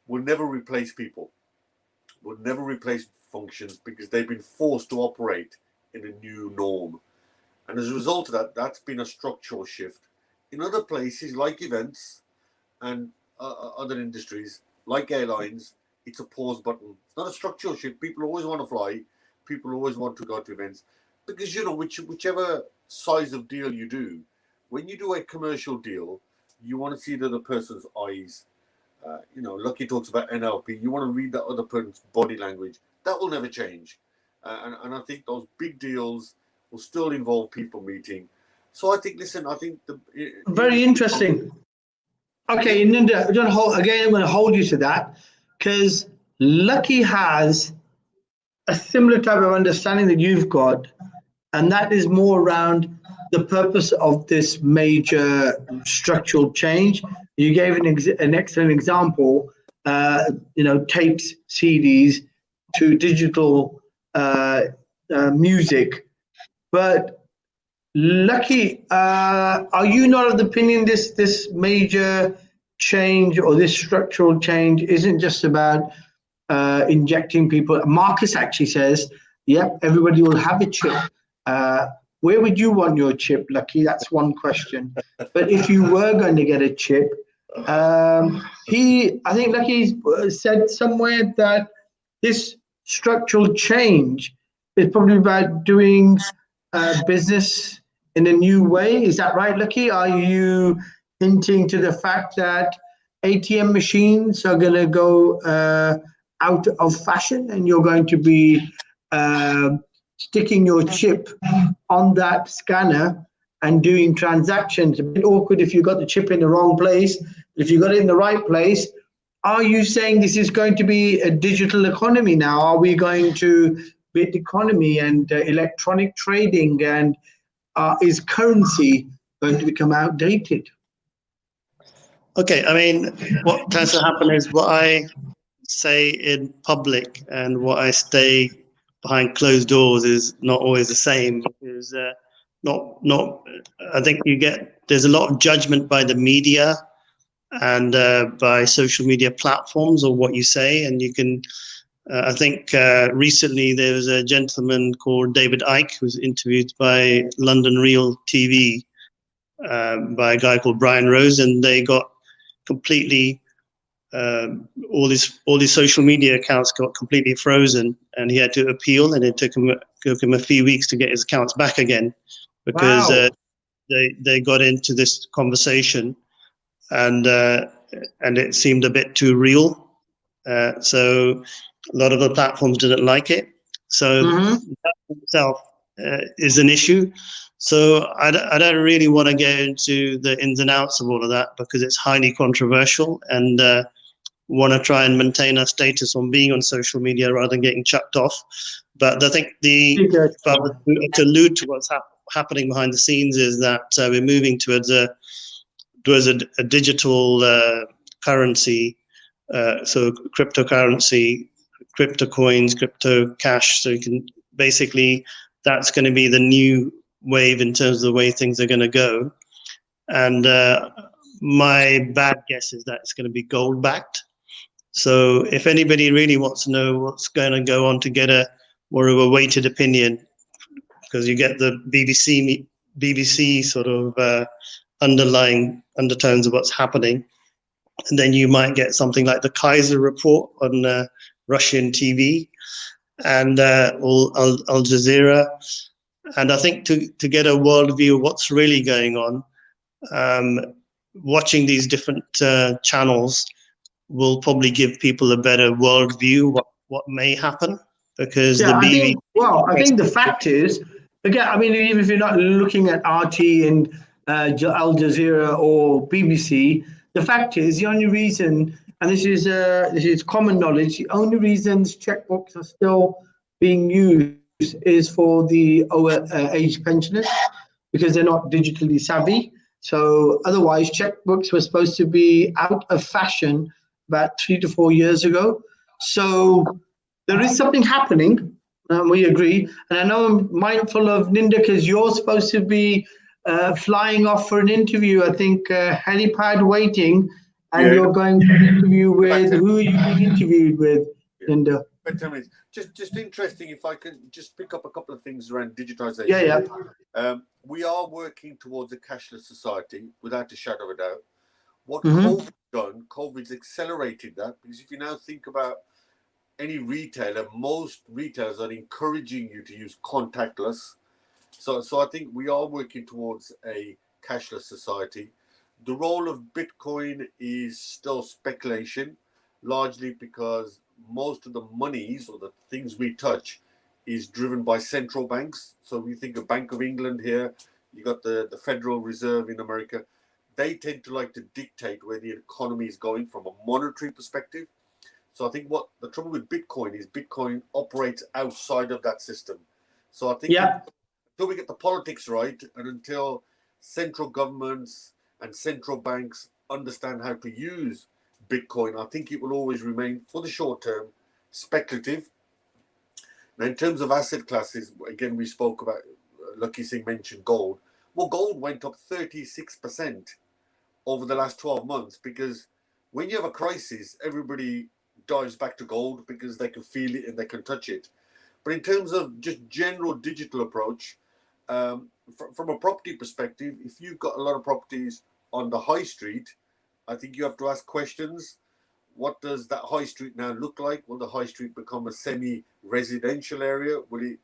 will never replace people, will never replace functions because they've been forced to operate in a new norm. And as a result of that, that's been a structural shift. In other places, like events and other industries, like airlines, it's a pause button. It's not a structural shift. People always want to fly. People always want to go to events. Because, you know, whichever size of deal you do, when you do a commercial deal, you want to see the other person's eyes. You know, Lakhi talks about NLP. You want to read that other person's body language. That will never change. And I think those big deals will still involve people meeting. So I think, listen, I think very interesting. Okay, Ninda, I'm going to hold you to that because Lakhi has a similar type of understanding that you've got, and that is more around the purpose of this major structural change. You gave an excellent example, you know, tapes, CDs to digital music. But Lakhi, are you not of the opinion this major change or this structural change isn't just about injecting people? Marcus actually says, yep, everybody will have a chip. Where would you want your chip, Lakhi? That's one question. But if you were going to get a chip, I think Lakhi said somewhere that this structural change is probably about doing business in a new way. Is that right, Lakhi? Are you hinting to the fact that ATM machines are going to go out of fashion and you're going to be sticking your chip on that scanner and doing transactions? A bit awkward if you got the chip in the wrong place. If you got it in the right place, are you saying this is going to be a digital economy now? Are we going to bit economy and electronic trading, and is currency going to become outdated? Okay, I mean, what tends to happen is what I say in public and what I stay behind closed doors is not always the same. Is I think there's a lot of judgment by the media and by social media platforms of what you say, and you can. I think recently there was a gentleman called David Icke who was interviewed by London Real TV by a guy called Brian Rose, and they got completely all his social media accounts got completely frozen, and he had to appeal, and it took him a few weeks to get his accounts back again because they got into this conversation, and it seemed a bit too real. So a lot of the platforms didn't like it. So that itself is an issue. So I don't really want to get into the ins and outs of all of that because it's highly controversial, and want to try and maintain our status on being on social media rather than getting chucked off. But I think to allude to what's happening behind the scenes is that we're moving towards a digital currency, so cryptocurrency, crypto coins, crypto cash. So you can basically, that's going to be the new wave in terms of the way things are going to go. And my bad guess is that it's going to be gold backed. So if anybody really wants to know what's going to go on to get a more of a weighted opinion, because you get the BBC sort of underlying undertones of what's happening. And then you might get something like the Kaiser report on Russian TV and Al Jazeera. And I think to get a worldview of what's really going on, watching these different channels will probably give people a better worldview what may happen, because Yeah, the BBC. I think the fact is, again, I mean, even if you're not looking at RT and Al Jazeera or BBC, the fact is the only reason, and this is common knowledge, the only reasons checkbooks are still being used is for the age pensioners, because they're not digitally savvy. So otherwise, checkbooks were supposed to be out of fashion about 3 to 4 years ago. So there is something happening. We agree. And I know I'm mindful of Ninda, because you're supposed to be flying off for an interview. I think helipad waiting, and you're going for an interview with, who are you being interviewed with, Ninda? Just interesting, if I can just pick up a couple of things around digitization. We are working towards a cashless society, without a shadow of a doubt. What COVID's done, COVID's accelerated that, because if you now think about any retailer, most retailers are encouraging you to use contactless. So I think we are working towards a cashless society. The role of Bitcoin is still speculation, largely because most of the monies or the things we touch is driven by central banks. So we think of Bank of England here, you got the Federal Reserve in America. They tend to like to dictate where the economy is going from a monetary perspective. So I think what the trouble with Bitcoin is, Bitcoin operates outside of that system. So I think until we get the politics right, and until central governments and central banks understand how to use Bitcoin, I think it will always remain, for the short term, speculative. Now, in terms of asset classes, again, we spoke about, Lakhi Singh mentioned gold. Well, gold went up 36% over the last 12 months, because when you have a crisis, everybody dives back to gold because they can feel it and they can touch it. But in terms of just general digital approach, from a property perspective, if you've got a lot of properties on the high street, I think you have to ask questions. What does that high street now look like? Will the high street become a semi-residential area? Will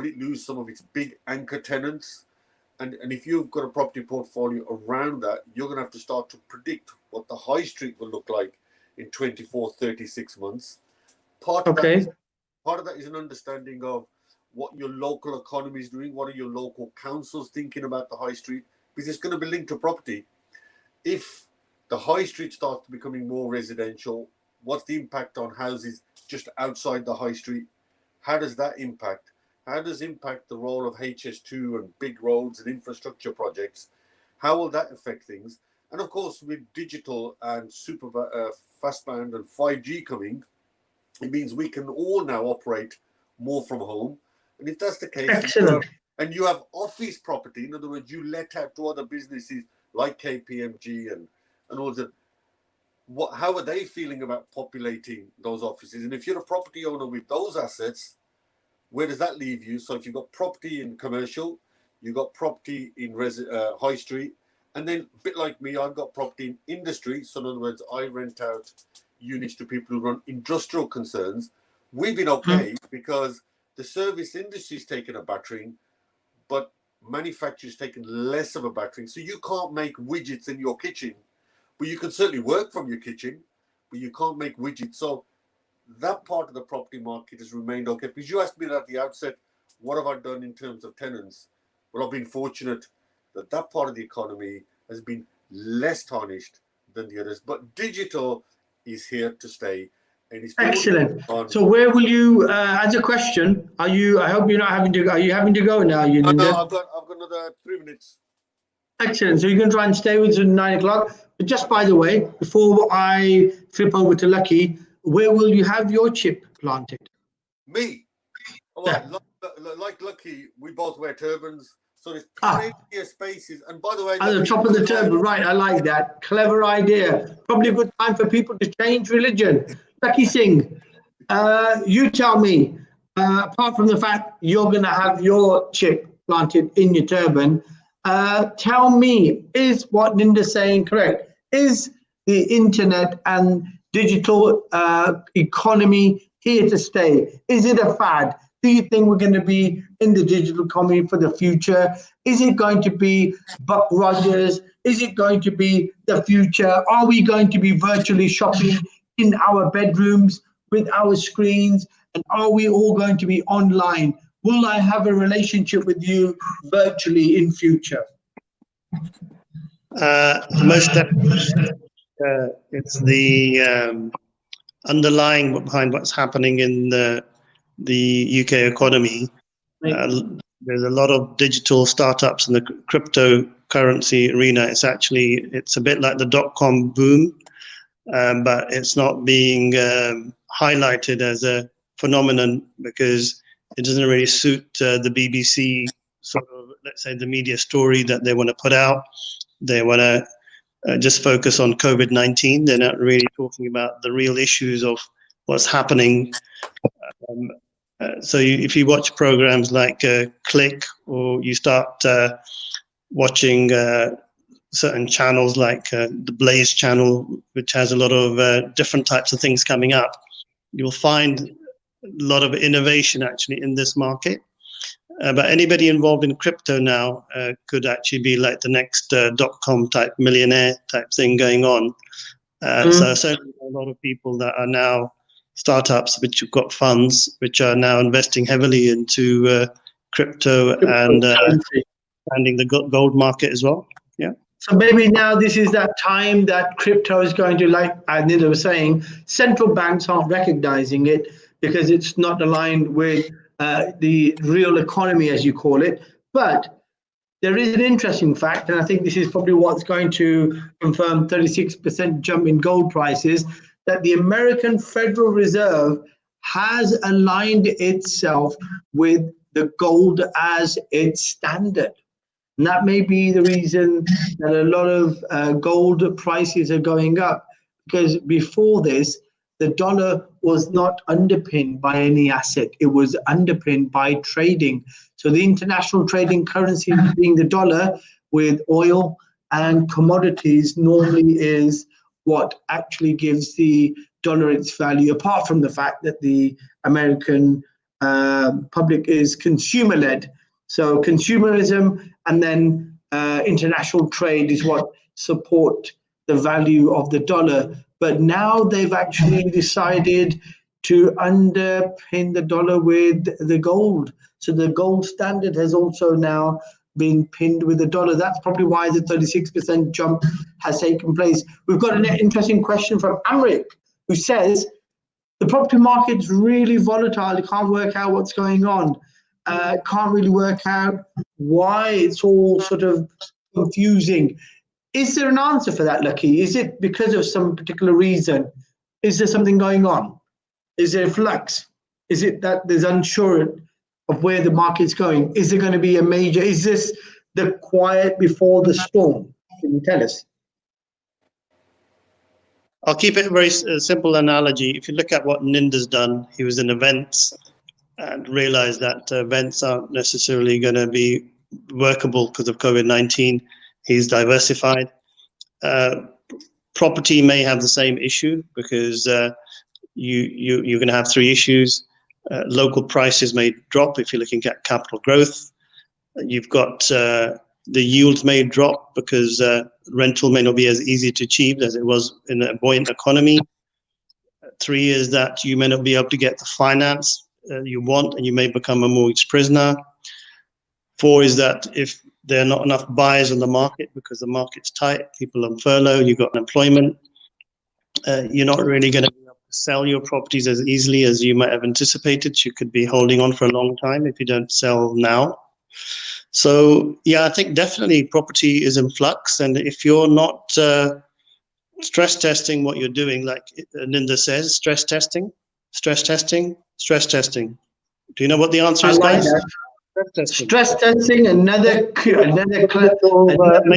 it lose some of its big anchor tenants? And if you've got a property portfolio around that, you're going to have to start to predict what the high street will look like in 24, 36 months. Part of that is an understanding of what your local economy is doing. What are your local councils thinking about the high street? Because it's going to be linked to property. If the high street starts becoming more residential, what's the impact on houses just outside the high street? How does that impact? How does it impact the role of HS2 and big roads and infrastructure projects? How will that affect things? And of course, with digital and super fastband and 5G coming, it means we can all now operate more from home. And if that's the case, and you have office property, in other words, you let out to other businesses like KPMG and all that, how are they feeling about populating those offices? And if you're a property owner with those assets, where does that leave you? So if you've got property in commercial, you've got property in high street, and then a bit like me, I've got property in industry. So in other words, I rent out units to people who run industrial concerns. We've been okay because the service industry's taken a battering, but manufacturers taken less of a battering. So you can't make widgets in your kitchen, but you can certainly work from your kitchen, but you can't make widgets. So that part of the property market has remained okay. Because you asked me at the outset, what have I done in terms of tenants? Well, I've been fortunate that part of the economy has been less tarnished than the others. But digital is here to stay. And it's excellent. So where will you, as a question, I hope you're not having to, are you having to go now? No, I've got another 3 minutes. Excellent. So you can try and stay with us at 9 o'clock. But just by the way, before I flip over to Lakhi, where will you have your chip planted? Me? Well, like Lakhi, we both wear turbans. So there's plenty of spaces. And by the way, at the top of the turban, right? I like that. Clever idea. Probably a good time for people to change religion. Lakhi Singh, you tell me, apart from the fact you're going to have your chip planted in your turban, tell me, is what Ninda's saying correct? Is the internet and digital economy here to stay? Is it a fad? Do you think we're going to be in the digital economy for the future? Is it going to be Buck Rogers? Is it going to be the future? Are we going to be virtually shopping in our bedrooms with our screens? And are we all going to be online? Will I have a relationship with you virtually in future? Most definitely. It's the underlying behind what's happening in the UK economy. There's a lot of digital startups in the cryptocurrency arena. It's a bit like the dot-com boom, but it's not being highlighted as a phenomenon because it doesn't really suit the BBC sort of, let's say, the media story that they want to put out. They want to just focus on COVID-19. They're not really talking about the real issues of what's happening. So if you watch programs like Click, or you start watching certain channels like the Blaze channel, which has a lot of different types of things coming up, you'll find a lot of innovation actually in this market. But anybody involved in crypto now could actually be like the next dot-com type millionaire type thing going on. So certainly a lot of people that are now startups which have got funds which are now investing heavily into crypto and expanding the gold market as well. Yeah. So maybe now this is that time that crypto is going to, like Nida was saying, central banks aren't recognizing it because it's not aligned with the real economy, as you call it. But there is an interesting fact, and I think this is probably what's going to confirm 36% jump in gold prices, that the American Federal Reserve has aligned itself with the gold as its standard. And that may be the reason that a lot of gold prices are going up, because before this, the dollar was not underpinned by any asset. It was underpinned by trading. So the international trading currency being the dollar, with oil and commodities, normally is what actually gives the dollar its value, apart from the fact that the American public is consumer-led. So consumerism and then international trade is what support the value of the dollar. But now they've actually decided to underpin the dollar with the gold. So the gold standard has also now been pinned with the dollar. That's probably why the 36% jump has taken place. We've got an interesting question from Amrik, who says, the property market's really volatile. You can't work out what's going on. Can't really work out why it's all sort of confusing. Is there an answer for that, Lakhi? Is it because of some particular reason? Is there something going on? Is there a flux? Is it that there's unsure of where the market's going? Is there going to be a major, is this the quiet before the storm? Can you tell us? I'll keep it a very simple analogy. If you look at what Ninda's done, he was in events and realized that events aren't necessarily going to be workable because of COVID-19. He's diversified. Property may have the same issue because you're going to have three issues. Local prices may drop if you're looking at capital growth. You've got the yields may drop because rental may not be as easy to achieve as it was in a buoyant economy. 3 is that you may not be able to get the finance you want and you may become a mortgage prisoner. 4 is that if there are not enough buyers on the market because the market's tight, people on furlough, you've got unemployment, you're not really going to be able to sell your properties as easily as you might have anticipated. You could be holding on for a long time if you don't sell now. So, yeah, I think definitely property is in flux. And if you're not stress testing what you're doing, like Ninda says, stress testing. Do you know what the answer is, guys? Stress testing, another make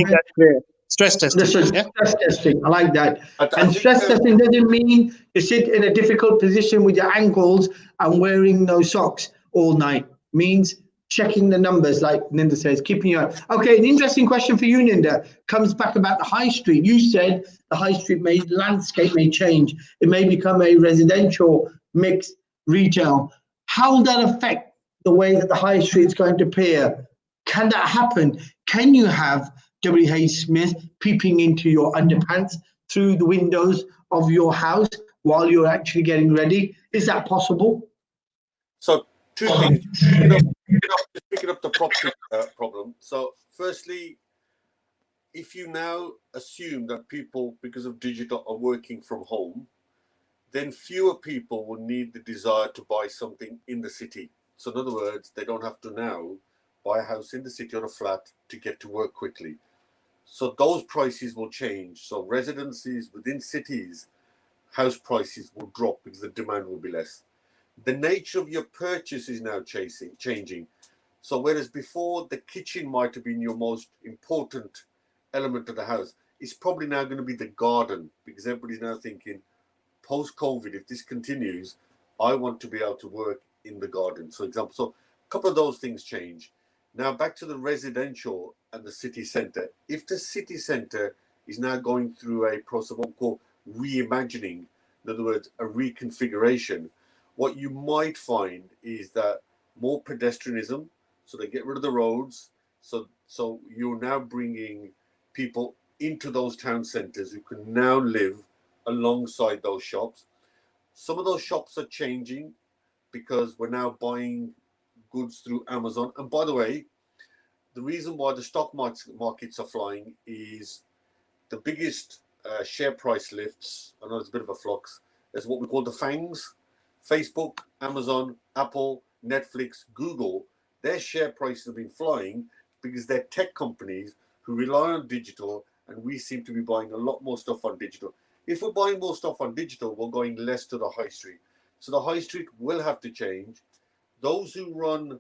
that clear. Stress testing. Yeah? Stress testing. I like that. I And think, stress testing doesn't mean you sit in a difficult position with your ankles and wearing no socks all night. Means checking the numbers, like Ninda says, keeping your. Okay, an interesting question for you, Ninda, comes back about the high street. You said the high street landscape may change. It may become a residential mixed retail. How will that affect the way that the high street is going to appear? Can that happen? Can you have W.H. Smith peeping into your underpants through the windows of your house while you're actually getting ready? Is that possible? so two things. Picking up the property problem. So firstly, if you now assume that people, because of digital, are working from home, then fewer people will need the desire to buy something in the city. So in other words, they don't have to now buy a house in the city or a flat to get to work quickly. So those prices will change. So residencies within cities, house prices will drop because the demand will be less. The nature of your purchase is now changing. So whereas before the kitchen might have been your most important element of the house, it's probably now going to be the garden, because everybody's now thinking, post-COVID, if this continues, I want to be able to work in the garden. So example, so a couple of those things change. Now back to the residential and the city centre. If the city centre is now going through a process of what we call reimagining, in other words, a reconfiguration, what you might find is that more pedestrianism, so they get rid of the roads, so you're now bringing people into those town centres who can now live alongside those shops. Some of those shops are changing because we're now buying goods through Amazon. And by the way, the reason why the stock markets are flying is the biggest share price lifts. I know it's a bit of a flux. There's what we call the FANGs: Facebook, Amazon, Apple, Netflix, Google. Their share prices have been flying because they're tech companies who rely on digital, and we seem to be buying a lot more stuff on digital. If we're buying more stuff on digital, we're going less to the high street. So the high street will have to change. Those who run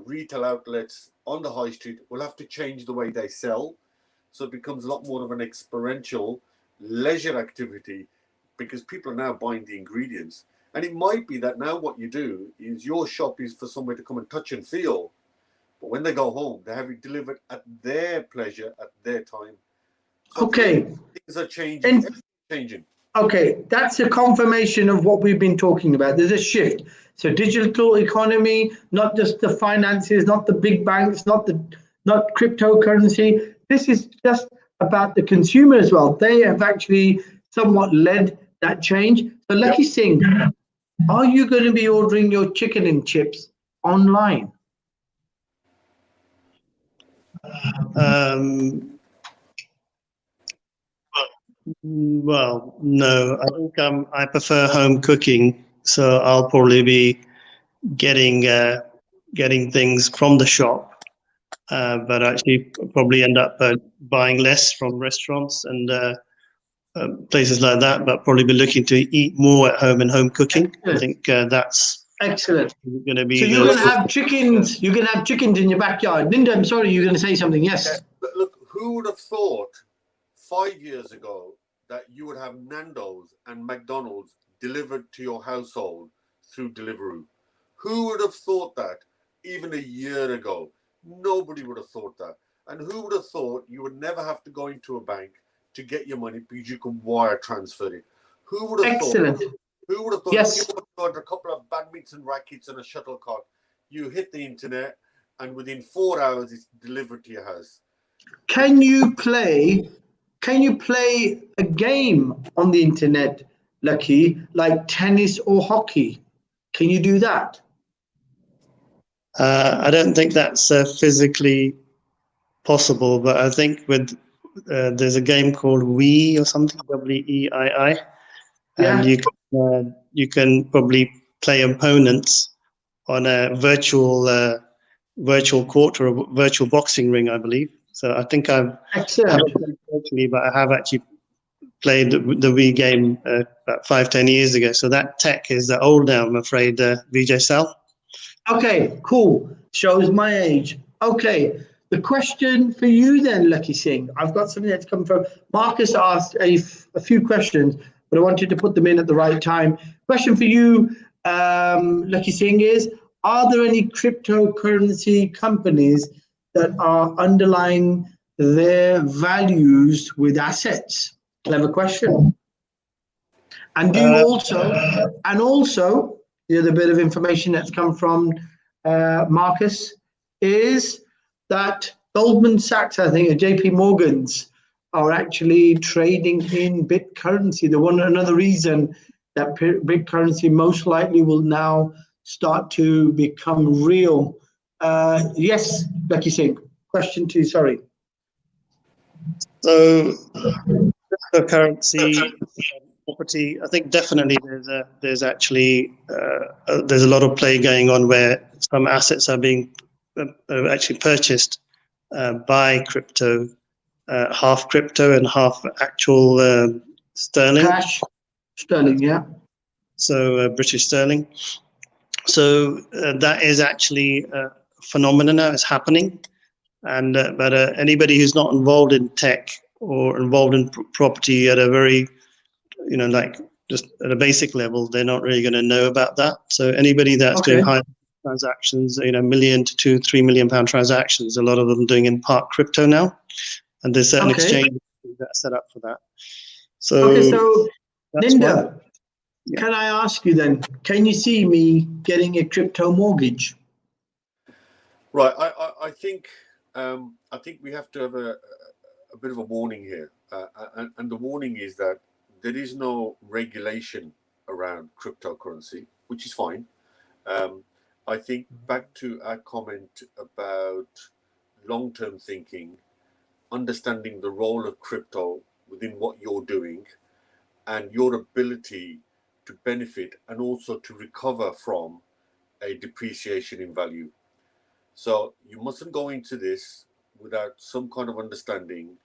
retail outlets on the high street will have to change the way they sell. So it becomes a lot more of an experiential leisure activity, because people are now buying the ingredients. And it might be that now what you do is your shop is for somebody to come and touch and feel. But when they go home, they have it delivered at their pleasure, at their time. So okay. Things are changing. Okay, that's a confirmation of what we've been talking about. There's a shift. So digital economy, not just the finances, not the big banks, not cryptocurrency. This is just about the consumer as well. They have actually somewhat led that change. So Lakhi Singh, are you going to be ordering your chicken and chips online? Well, no. I think I prefer home cooking, so I'll probably be getting things from the shop, but actually probably end up buying less from restaurants and places like that. But probably be looking to eat more at home and home cooking. Excellent. I think that's excellent. Going to be. So you're going to have chickens. You can have chickens in your backyard. Linda, I'm sorry, you're going to say something. Yes. Look, who would have thought 5 years ago that you would have Nando's and McDonald's delivered to your household through Deliveroo? Who would have thought that even a year ago? Nobody would have thought that. And who would have thought you would never have to go into a bank to get your money because you can wire transfer it? Who would have Excellent. thought? Who would have thought? Yes. You would have ordered a couple of badminton rackets and a shuttlecock. You hit the internet, and within 4 hours, it's delivered to your house. Can you play a game on the internet, Lakhi, like tennis or hockey? Can you do that? I don't think that's physically possible, but I think with there's a game called Wii or something, WEII, and you can probably play opponents on a virtual court or a virtual boxing ring, I believe. So I think I've excellent. Virtually, but I have actually played the Wii game about 5-10 years ago. So that tech is old now, I'm afraid, Vijay Sal. Okay, cool. Shows my age. Okay, the question for you then, Lakhi Singh, I've got something that's come from Marcus asked a few questions, but I wanted to put them in at the right time. Question for you, Lakhi Singh, is, are there any cryptocurrency companies that are underlying their values with assets? Clever question. And do you also, the other bit of information that's come from Marcus is that Goldman Sachs, I think, or JP Morgan's are actually trading in bit currency. Another reason that bit currency most likely will now start to become real. Yes, Lakhi Singh, question to you, sorry. So cryptocurrency property, I think definitely there's actually there's a lot of play going on where some assets are being actually purchased by crypto, half crypto and half actual sterling. Cash, sterling, yeah. So British sterling. So that is actually a phenomenon now. It's happening, and but anybody who's not involved in tech or involved in property at a very, like just at a basic level, they're not really going to know about that. So anybody that's doing high transactions, $1 million to £3 million transactions, a lot of them doing in part crypto now, and there's certain exchanges that are set up for that. So, Linda, can I ask you then, can you see me getting a crypto mortgage? Right, I think we have to have a bit of a warning here, and the warning is that there is no regulation around cryptocurrency, which is fine. I think back to our comment about long-term thinking, understanding the role of crypto within what you're doing and your ability to benefit and also to recover from a depreciation in value. So you mustn't go into this without some kind of understanding,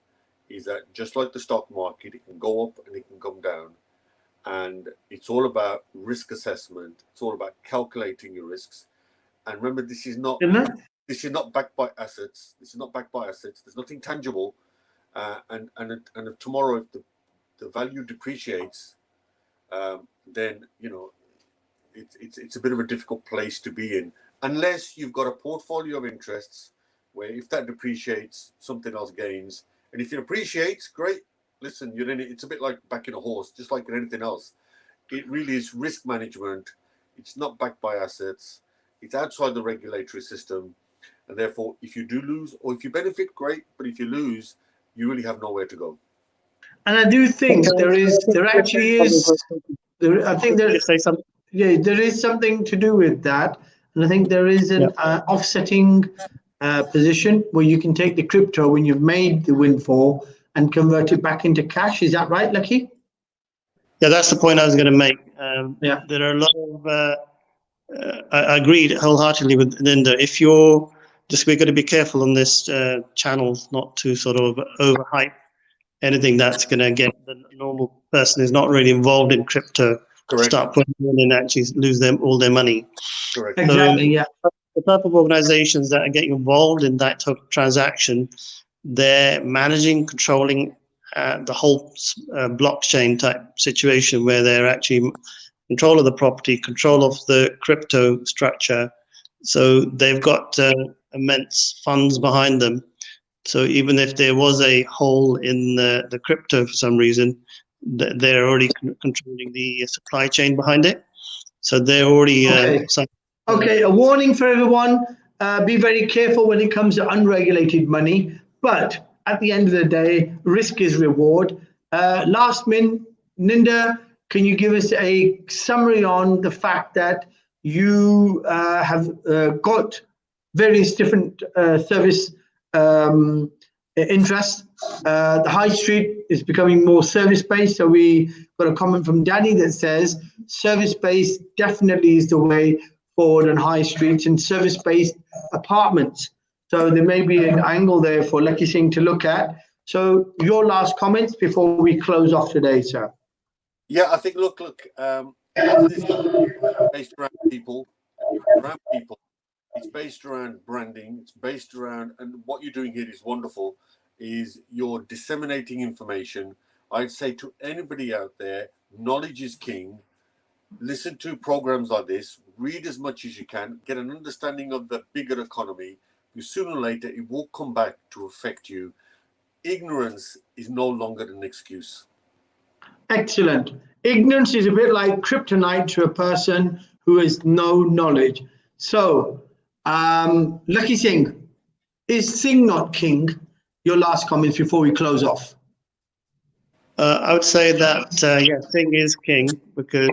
is that just like the stock market, it can go up and it can come down. And it's all about risk assessment. It's all about calculating your risks. And remember, this is not backed by assets. This is not backed by assets. There's nothing tangible. And if tomorrow, if the value depreciates, then it's a bit of a difficult place to be in, unless you've got a portfolio of interests where if that depreciates, something else gains. And if it appreciates, great. Listen, you're in it. It's a bit like backing a horse, just like anything else. It really is risk management. It's not backed by assets. It's outside the regulatory system. And therefore, if you do lose or if you benefit, great. But if you lose, you really have nowhere to go. And I do think there actually is. I think there is something to do with that. And I think there is an offsetting position where you can take the crypto when you've made the windfall and convert it back into cash. Is that right, Lakhi? Yeah, that's the point I was going to make. There are a lot of. I agreed wholeheartedly with Linda. If we've got to be careful on this channel not to sort of overhype anything that's going to get the normal person who's not really involved in crypto start putting in and actually lose all their money. Correct. Exactly. The type of organizations that are getting involved in that type of transaction, they're managing, controlling the whole blockchain type situation where they're actually control of the property, control of the crypto structure. So they've got immense funds behind them. So even if there was a hole in the crypto for some reason, they're already controlling the supply chain behind it. So they're already... Okay, a warning for everyone. Be very careful when it comes to unregulated money. But at the end of the day, risk is reward. Last minute, Ninda, can you give us a summary on the fact that you have got various different service interests? The high street is becoming more service-based. So we got a comment from Danny that says service-based definitely is the way forward on high streets and service-based apartments. So there may be an angle there for Lakhi Singh to look at. So your last comments before we close off today, sir. Yeah, I think, look, this is based around people, It's based around branding. It's based around, and what you're doing here is wonderful, is you're disseminating information. I'd say to anybody out there, knowledge is king. Listen to programs like this, read as much as you can, get an understanding of the bigger economy, because sooner or later it will come back to affect you. Ignorance is no longer an excuse. Excellent. Ignorance is a bit like kryptonite to a person who has no knowledge. So, Lakhi Singh, is Singh not king? Your last comments before we close off. I would say that, Singh is king, because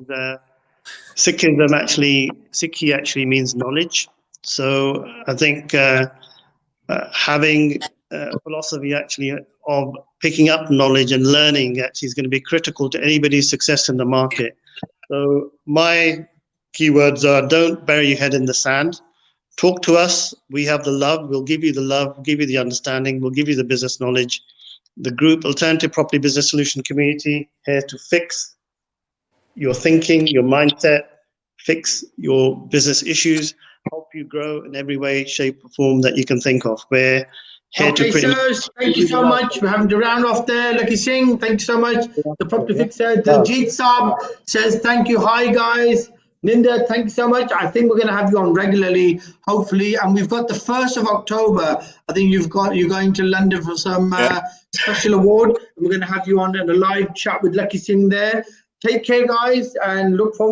Sikhism Sikhi actually means knowledge. So I think having a philosophy actually of picking up knowledge and learning actually is going to be critical to anybody's success in the market. So my keywords are: don't bury your head in the sand. Talk to us. We have the love. We'll give you the love, give you the understanding. We'll give you the business knowledge. The group, Alternative Property Business Solution Community, here to fix your thinking, your mindset, fix your business issues, help you grow in every way, shape, or form that you can think of. We're here to sirs, thank you so much. We're having to round off there. Lakhi Singh, thank you so much. The property fixer, Diljit Saab says thank you. Hi guys. Ninda, thank you so much. I think we're going to have you on regularly, hopefully. And we've got the 1st of October. I think you're going to London for some special award. And we're going to have you on in a live chat with Lakhi Singh there. Take care, guys, and look forward.